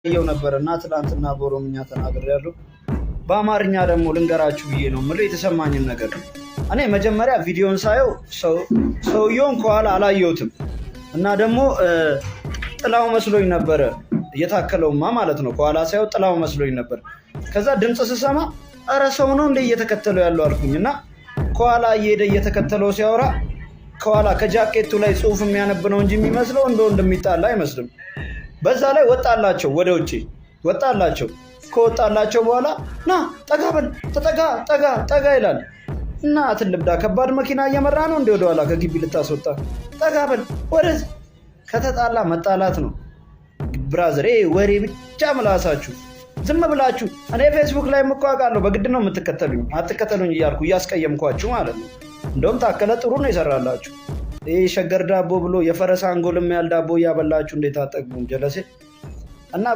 እየው ነበርና ትላንትና በኦሮምኛ ተናግሬያለሁ። በአማርኛ ደግሞ ልንገራችሁ ብዬ ነው የምለው የተሰማኝን ነገር። እኔ መጀመሪያ ቪዲዮን ሳየው ሰውየውን ከኋላ አላየሁትም እና ደግሞ ጥላው መስሎኝ ነበረ፣ እየታከለውማ ማለት ነው። ከኋላ ሳየው ጥላው መስሎኝ ነበር። ከዛ ድምፅ ስሰማ ኧረ ሰው ነው እንደ እየተከተለው ያለው አልኩኝ እና ከኋላ እየሄደ እየተከተለው ሲያወራ ከኋላ ከጃኬቱ ላይ ጽሑፍ የሚያነብ ነው እንጂ የሚመስለው እንደው እንደሚጣላ አይመስልም። በዛ ላይ ወጣላቸው፣ ወደ ውጭ ወጣላቸው። ከወጣላቸው በኋላ ና ጠጋበል ጠጋ ይላል እና ትልብዳ ከባድ መኪና እየመራ ነው እንደ ወደኋላ ከግቢ ልታስወጣ ጠጋበል ወደዚህ። ከተጣላ መጣላት ነው ብራዘር። ወሬ ብቻ ምላሳችሁ ዝም ብላችሁ። እኔ ፌስቡክ ላይ የምቋቃለሁ በግድ ነው የምትከተሉኝ፣ አትከተሉኝ እያልኩ እያስቀየምኳችሁ ማለት ነው። እንደውም ታከለ ጥሩ ነው ይሰራላችሁ። ይህ ሸገር ዳቦ ብሎ የፈረስ አንጎልም ያል ዳቦ እያበላችሁ እንዴት አጠግቡም ጀለሴ እና